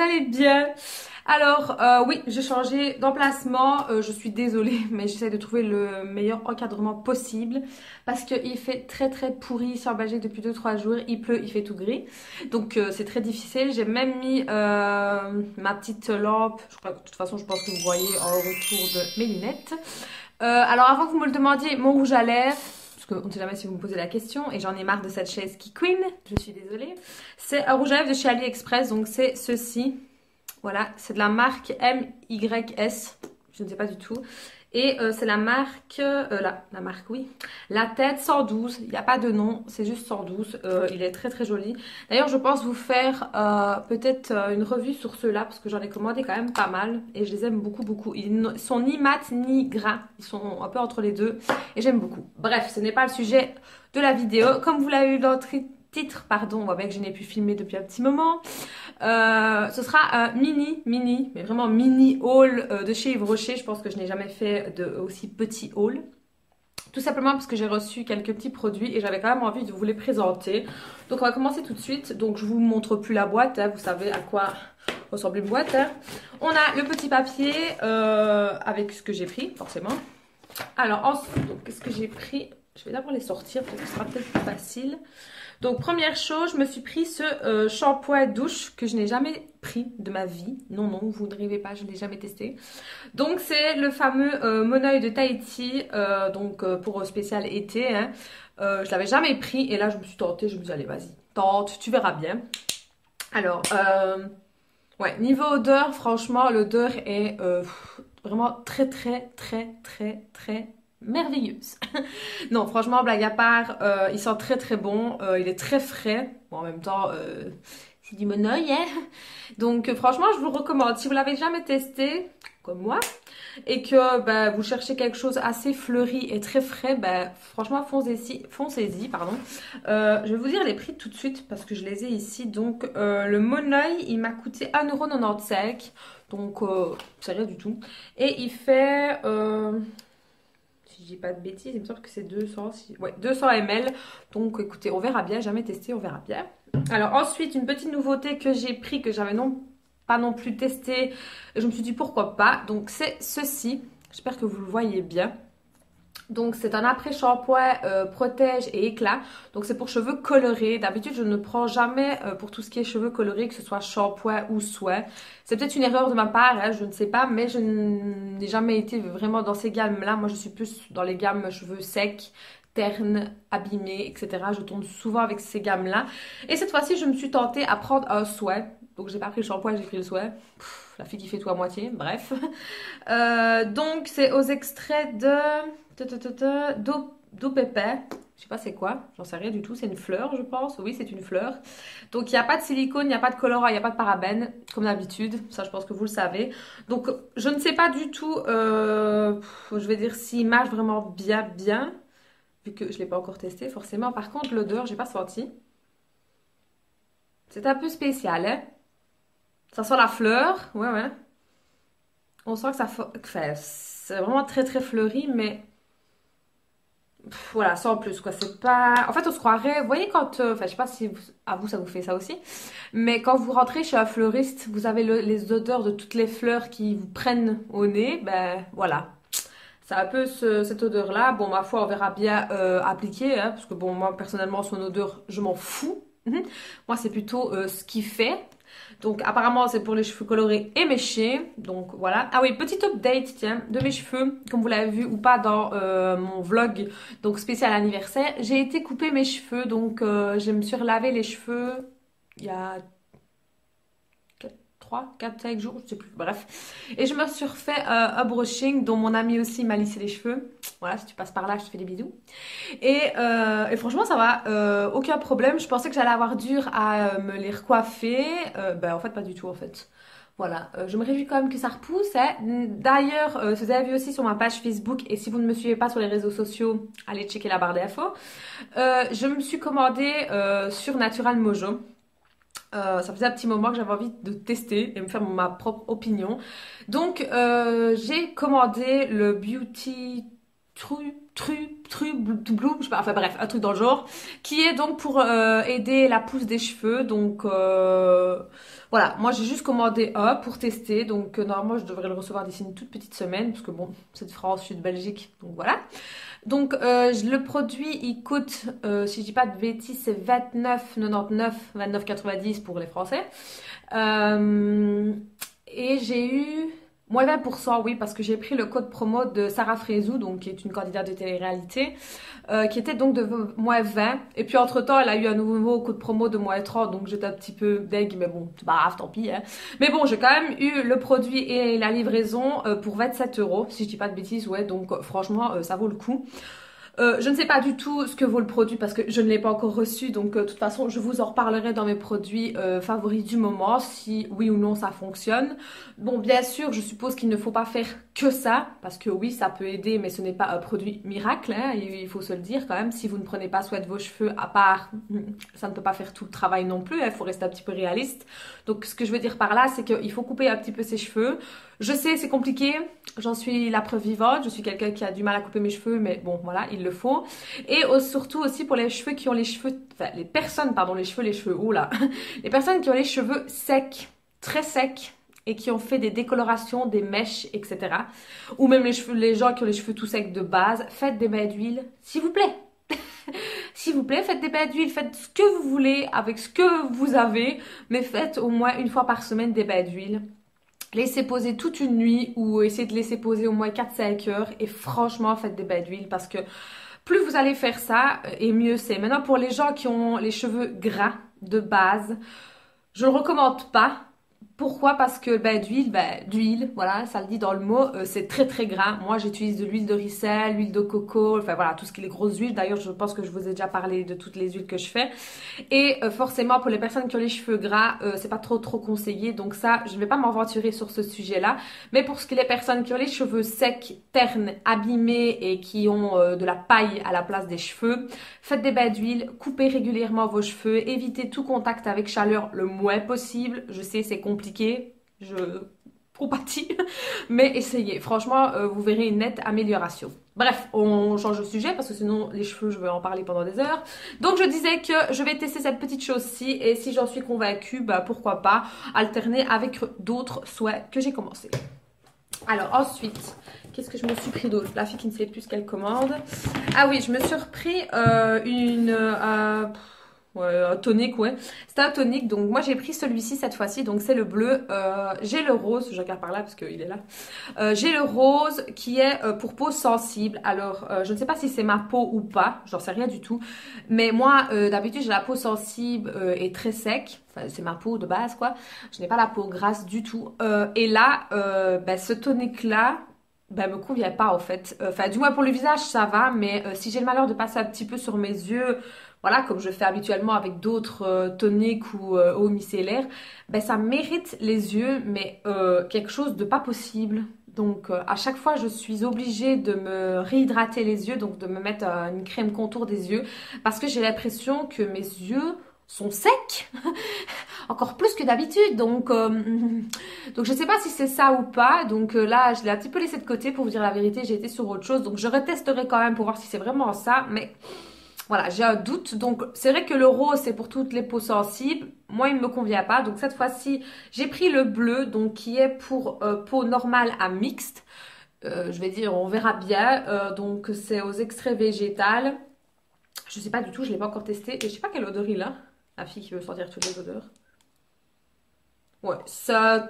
allez bien? Alors, oui, j'ai changé d'emplacement. Je suis désolée, mais j'essaie de trouver le meilleur encadrement possible parce qu'il fait très très pourri ici en Belgique depuis 2-3 jours. Il pleut, il fait tout gris. Donc, c'est très difficile. J'ai même mis ma petite lampe. Je crois que de toute façon, je pense que vous voyez en retour de mes lunettes. Alors, avant que vous me le demandiez, mon rouge à lèvres. Parce qu'on ne sait jamais si vous me posez la question, et j'en ai marre de cette chaise qui queen, je suis désolée. C'est un rouge à lèvres de chez AliExpress, donc c'est ceci. Voilà, c'est de la marque MYS, je ne sais pas du tout. Et c'est la marque, la marque oui, la tête 112, il n'y a pas de nom, c'est juste 112, il est très très joli. D'ailleurs je pense vous faire peut-être une revue sur ceux-là, parce que j'en ai commandé quand même pas mal, et je les aime beaucoup beaucoup. Ils ne sont ni mat ni gras, ils sont un peu entre les deux, et j'aime beaucoup. Bref, ce n'est pas le sujet de la vidéo, comme vous l'avez eu dans le titre, pardon, on voit bien que je n'ai pu filmer depuis un petit moment. Ce sera un mais vraiment mini haul de chez Yves Rocher. Je pense que je n'ai jamais fait de aussi petit haul. Tout simplement parce que j'ai reçu quelques petits produits et j'avais quand même envie de vous les présenter. Donc on va commencer tout de suite. Donc je vous montre plus la boîte, hein. Vous savez à quoi ressemble une boîte. Hein. On a le petit papier avec ce que j'ai pris, forcément. Alors ensuite, qu'est-ce que j'ai pris? Je vais d'abord les sortir, parce que ce sera peut-être plus facile. Donc première chose, je me suis pris ce shampoing douche que je n'ai jamais pris de ma vie. Non, non, vous ne rêvez pas, je ne l'ai jamais testé. Donc c'est le fameux Monoeil de Tahiti, pour spécial été. Hein. Je l'avais jamais pris et là je me suis tentée, je me suis dit allez vas-y, tente, tu verras bien. Alors, ouais, niveau odeur, franchement l'odeur est vraiment très très très très très merveilleuse. Non, franchement, blague à part, il sent très très bon. Il est très frais. Bon, en même temps, c'est du monoeil, hein. Donc, franchement, je vous le recommande. Si vous l'avez jamais testé, comme moi, et que vous cherchez quelque chose assez fleuri et très frais, franchement, foncez-y, pardon. Je vais vous dire les prix tout de suite parce que je les ai ici. Donc, le monoeil, il m'a coûté 1,95 €. Donc, c'est rien du tout. Et il fait... si je dis pas de bêtises, il me semble que c'est 200 ml. Donc écoutez, on verra bien, jamais testé, on verra bien. Alors ensuite, une petite nouveauté que j'ai pris, que j'avais pas non plus testé. Je me suis dit pourquoi pas. Donc c'est ceci. J'espère que vous le voyez bien. Donc c'est un après-shampoing protège et éclat. Donc c'est pour cheveux colorés. D'habitude je ne prends jamais pour tout ce qui est cheveux colorés, que ce soit shampoing ou soin. C'est peut-être une erreur de ma part, hein, je ne sais pas, mais je n'ai jamais été vraiment dans ces gammes-là. Moi je suis plus dans les gammes cheveux secs, ternes, abîmés, etc. Je tourne souvent avec ces gammes-là. Et cette fois-ci je me suis tentée à prendre un soin. Donc j'ai pas pris le shampoing, j'ai pris le soin. La fille qui fait tout à moitié, bref. Donc c'est aux extraits de... d'eau pépère. Je sais pas c'est quoi, j'en sais rien du tout, c'est une fleur je pense, oui c'est une fleur. Donc il n'y a pas de silicone, il n'y a pas de colorant, il n'y a pas de parabènes, comme d'habitude, ça je pense que vous le savez. Donc je ne sais pas du tout, je vais dire s'il marche vraiment bien, vu que je ne l'ai pas encore testé forcément. Par contre l'odeur, j'ai pas senti. C'est un peu spécial, hein. Ça sent la fleur, ouais. On sent que enfin, c'est vraiment très très fleuri, mais... Voilà, sans plus quoi, c'est pas... En fait, on se croirait... Vous voyez quand... Enfin, je sais pas si à vous ça vous fait ça aussi. Mais quand vous rentrez chez un fleuriste, vous avez les odeurs de toutes les fleurs qui vous prennent au nez. Voilà. C'est un peu cette odeur-là. Bon, ma foi, on verra bien appliquer. Hein, parce que bon, moi, personnellement, son odeur, je m'en fous. Moi, c'est plutôt ce qu'il fait. Donc apparemment c'est pour les cheveux colorés et méchés. Donc voilà. Ah oui, petit update tiens, de mes cheveux. Comme vous l'avez vu ou pas dans mon vlog donc spécial anniversaire. J'ai été couper mes cheveux. Donc je me suis relavé les cheveux il y a 3, 4, 5 jours, je sais plus, bref. Et je me suis refait un brushing dont mon ami aussi m'a lissé les cheveux. Voilà, si tu passes par là, je te fais des bisous. Et franchement, ça va, aucun problème. Je pensais que j'allais avoir dur à me les recoiffer. En fait, pas du tout, en fait. Voilà, je me réjouis quand même que ça repousse. Hein. D'ailleurs, vous avez vu aussi sur ma page Facebook, et si vous ne me suivez pas sur les réseaux sociaux, allez checker la barre d'infos. Je me suis commandée sur Natural Mojo. Ça faisait un petit moment que j'avais envie de tester et me faire ma propre opinion. Donc, j'ai commandé le Beauty Bloom, je sais pas, enfin bref, un truc dans le genre, qui est donc pour aider la pousse des cheveux. Donc voilà, moi j'ai juste commandé un pour tester, donc normalement je devrais le recevoir d'ici une toute petite semaine, parce que bon, c'est de France, je suis de Belgique, donc voilà. Donc le produit il coûte, si je dis pas de bêtises, c'est 29,99, 29,90 pour les Français. Euh, et j'ai eu moins 20%, oui, parce que j'ai pris le code promo de Sarah Frézou, donc qui est une candidate de télé-réalité, qui était donc de moins 20. Et puis entre-temps, elle a eu un nouveau code promo de moins 30, donc j'étais un petit peu deg, mais bon, c'est pas grave, tant pis. Hein. Mais bon, j'ai quand même eu le produit et la livraison pour 27 €, si je dis pas de bêtises, ouais, donc franchement, ça vaut le coup. Je ne sais pas du tout ce que vaut le produit parce que je ne l'ai pas encore reçu, donc de toute façon je vous en reparlerai dans mes produits favoris du moment, si oui ou non ça fonctionne. Bon, bien sûr, je suppose qu'il ne faut pas faire que ça, parce que oui, ça peut aider, mais ce n'est pas un produit miracle, hein, il faut se le dire quand même. Si vous ne prenez pas soin de vos cheveux, à part, ça ne peut pas faire tout le travail non plus, il faut rester un petit peu réaliste. Donc ce que je veux dire par là, c'est qu'il faut couper un petit peu ses cheveux. Je sais, c'est compliqué, j'en suis la preuve vivante, je suis quelqu'un qui a du mal à couper mes cheveux, mais bon, voilà, il le faut. Et surtout aussi pour les cheveux qui ont les cheveux, enfin les personnes, pardon, les cheveux, oula, les personnes qui ont les cheveux secs, très secs, et qui ont fait des décolorations, des mèches, etc. Ou même les gens qui ont les cheveux tout secs de base, faites des bains d'huile, s'il vous plaît. S'il vous plaît, faites des bains d'huile, faites ce que vous voulez avec ce que vous avez, mais faites au moins une fois par semaine des bains d'huile. Laissez poser toute une nuit ou essayez de laisser poser au moins 4-5 heures et franchement faites des bains d'huile parce que plus vous allez faire ça et mieux c'est. Maintenant pour les gens qui ont les cheveux gras de base, je le recommande pas. Pourquoi? Parce que d'huile, voilà, ça le dit dans le mot, c'est très très gras. Moi j'utilise de l'huile de ricin, l'huile de coco, enfin voilà, tout ce qui est les grosses huiles. D'ailleurs je pense que je vous ai déjà parlé de toutes les huiles que je fais. Et forcément pour les personnes qui ont les cheveux gras, c'est pas trop conseillé. Donc ça, je vais pas m'aventurer sur ce sujet-là. Mais pour ce qui est des personnes qui ont les cheveux secs, ternes, abîmés et qui ont de la paille à la place des cheveux, faites des bains d'huile, coupez régulièrement vos cheveux, évitez tout contact avec chaleur le moins possible. Je sais, c'est compliqué. Je compatis, mais essayez. Franchement, vous verrez une nette amélioration. Bref, on change de sujet parce que sinon les cheveux, je vais en parler pendant des heures. Donc je disais que je vais tester cette petite chose-ci et si j'en suis convaincue, bah pourquoi pas alterner avec d'autres soins que j'ai commencé. Alors ensuite, qu'est-ce que je me suis pris d'autre? La fille qui ne sait plus ce qu'elle commande. Ah oui, je me suis repris un tonique, ouais. C'était un tonique, donc moi j'ai pris celui-ci cette fois-ci, donc c'est le bleu. J'ai le rose, je regarde par là parce qu'il est là. J'ai le rose qui est pour peau sensible. Alors, je ne sais pas si c'est ma peau ou pas, j'en sais rien du tout. Mais moi, d'habitude, j'ai la peau sensible et très sec. Enfin, c'est ma peau de base, quoi. Je n'ai pas la peau grasse du tout. Et là, ce tonique-là, me convient pas en fait. Enfin, du moins pour le visage, ça va, mais si j'ai le malheur de passer un petit peu sur mes yeux, voilà, comme je fais habituellement avec d'autres toniques ou eau micellaire, ça mérite les yeux, mais quelque chose de pas possible. Donc à chaque fois, je suis obligée de me réhydrater les yeux, donc de me mettre une crème contour des yeux, parce que j'ai l'impression que mes yeux sont secs, encore plus que d'habitude. Donc je sais pas si c'est ça ou pas. Donc là, je l'ai un petit peu laissé de côté pour vous dire la vérité. J'ai été sur autre chose, donc je retesterai quand même pour voir si c'est vraiment ça. Mais voilà, j'ai un doute. Donc c'est vrai que le rose c'est pour toutes les peaux sensibles. Moi, il ne me convient pas. Donc cette fois-ci, j'ai pris le bleu, donc qui est pour peau normale à mixte. Je vais dire, on verra bien. Donc c'est aux extraits végétales. Je sais pas du tout, je l'ai pas encore testé et je sais pas quelle odeur il a. La fille qui veut sentir toutes les odeurs. Ouais, ça,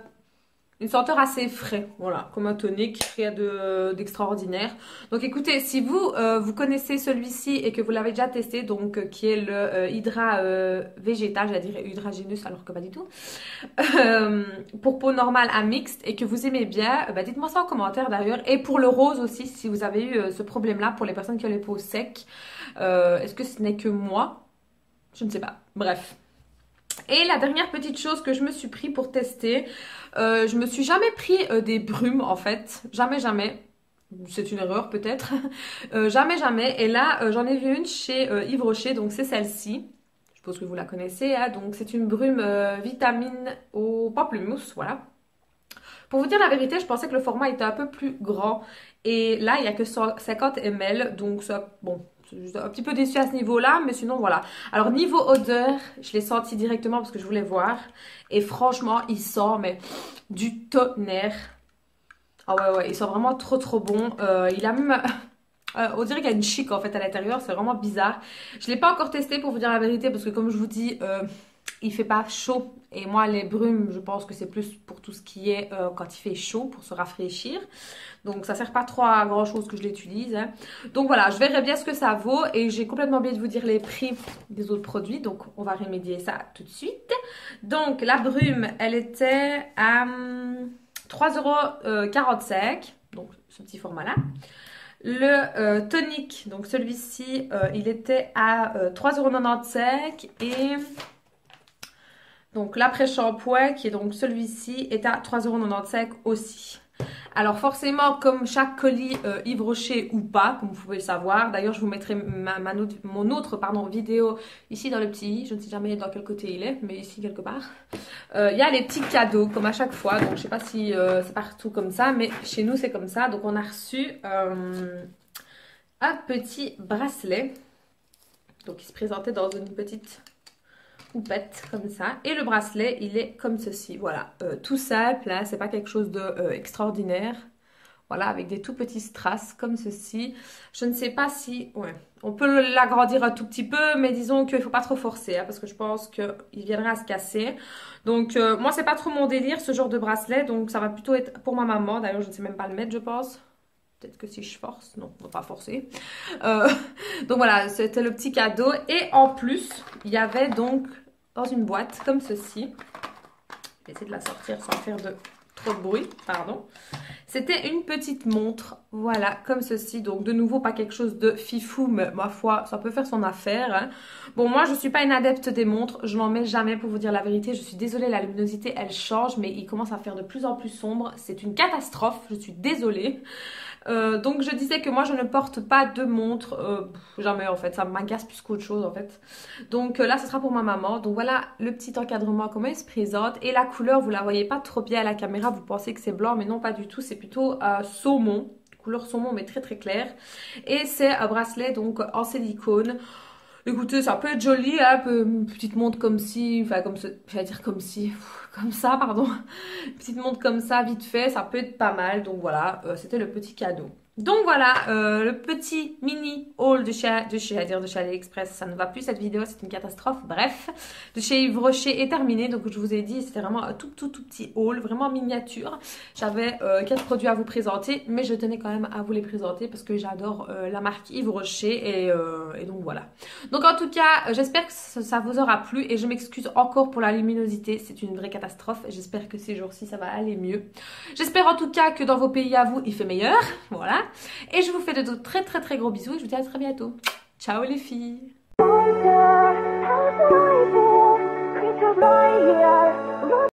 une senteur assez frais, voilà, comme un tonique, rien d'extraordinaire. Donc écoutez, si vous, vous connaissez celui-ci et que vous l'avez déjà testé, donc qui est le Hydra végétal, j'allais dire Hydragénus alors que pas du tout, pour peau normale à mixte et que vous aimez bien, dites-moi ça en commentaire d'ailleurs. Et pour le rose aussi, si vous avez eu ce problème-là pour les personnes qui ont les peaux secs, est-ce que ce n'est que moi? Je ne sais pas, bref. Et la dernière petite chose que je me suis pris pour tester, je me suis jamais pris des brumes en fait, jamais. C'est une erreur peut-être, jamais. Et là, j'en ai vu une chez Yves Rocher, donc c'est celle-ci. Je pense que vous la connaissez, hein. Donc c'est une brume vitamine au pamplemousse, voilà. Pour vous dire la vérité, je pensais que le format était un peu plus grand. Et là, il n'y a que 50 ml. Donc, ça, bon, c'est juste un petit peu déçu à ce niveau-là. Mais sinon, voilà. Alors, niveau odeur, je l'ai senti directement parce que je voulais voir. Et franchement, il sent mais du tonnerre. Ah ouais, ouais, il sent vraiment trop, trop bon. Il a même... on dirait qu'il y a une chic en fait à l'intérieur, c'est vraiment bizarre. Je ne l'ai pas encore testé pour vous dire la vérité parce que comme je vous dis, il fait pas chaud. Et moi les brumes, je pense que c'est plus pour tout ce qui est quand il fait chaud, pour se rafraîchir. Donc ça sert pas trop à grand chose que je l'utilise. Hein. Donc voilà, je verrai bien ce que ça vaut. Et j'ai complètement oublié de vous dire les prix des autres produits. Donc on va remédier ça tout de suite. Donc la brume, elle était à 3,45 €. Donc ce petit format là. Le tonic, donc celui-ci, il était à 3,95 € et donc l'après-shampoing, qui est donc celui-ci, est à 3,95 € aussi. Alors forcément, comme chaque colis Yves Rocher ou pas, comme vous pouvez le savoir, d'ailleurs je vous mettrai mon autre vidéo ici dans le petit, je ne sais jamais dans quel côté il est, mais ici quelque part. Il y a les petits cadeaux comme à chaque fois, donc je ne sais pas si c'est partout comme ça, mais chez nous c'est comme ça. Donc on a reçu un petit bracelet, donc il se présentait dans une petite houppette comme ça, et le bracelet il est comme ceci, voilà, tout simple, hein, c'est pas quelque chose de extraordinaire, voilà, avec des tout petits strass comme ceci. Je ne sais pas si, ouais, on peut l'agrandir un tout petit peu, mais disons qu'il ne faut pas trop forcer, hein, parce que je pense qu'il viendrait à se casser. Donc moi c'est pas trop mon délire ce genre de bracelet, donc ça va plutôt être pour ma maman, d'ailleurs je ne sais même pas le mettre je pense. Peut-être que si je force, non, on va pas forcer. Donc voilà, c'était le petit cadeau. Et en plus, il y avait donc dans une boîte comme ceci. Je vais essayer de la sortir sans faire trop de bruit, pardon. C'était une petite montre, voilà, comme ceci. Donc de nouveau, pas quelque chose de fifou, mais ma foi, ça peut faire son affaire. Hein. Bon, moi, je suis pas une adepte des montres. Je n'en mets jamais pour vous dire la vérité. Je suis désolée, la luminosité, elle change, mais il commence à faire de plus en plus sombre. C'est une catastrophe, je suis désolée. Donc je disais que moi je ne porte pas de montre, jamais en fait, ça m'agace plus qu'autre chose en fait. Donc là ce sera pour ma maman. Donc voilà le petit encadrement, comment il se présente. Et la couleur, vous la voyez pas trop bien à la caméra, vous pensez que c'est blanc, mais non pas du tout, c'est plutôt saumon, couleur saumon mais très très claire. Et c'est un bracelet donc en silicone. Écoutez, ça peut être joli, hein, une petite montre comme ci, enfin comme ça, j'allais dire comme ci, comme ça, pardon. Une petite montre comme ça, vite fait, ça peut être pas mal. Donc voilà, c'était le petit cadeau. Donc voilà, le petit mini haul de chez AliExpress, ça ne va plus cette vidéo, c'est une catastrophe. Bref, de chez Yves Rocher est terminé. Donc je vous ai dit, c'était vraiment un tout petit haul, vraiment miniature. J'avais 4 produits à vous présenter, mais je tenais quand même à vous les présenter parce que j'adore la marque Yves Rocher et donc voilà. Donc en tout cas, j'espère que ça vous aura plu et je m'excuse encore pour la luminosité, c'est une vraie catastrophe. J'espère que ces jours-ci ça va aller mieux. J'espère en tout cas que dans vos pays à vous, il fait meilleur, voilà. Et je vous fais de très gros bisous et je vous dis à très bientôt. Ciao les filles!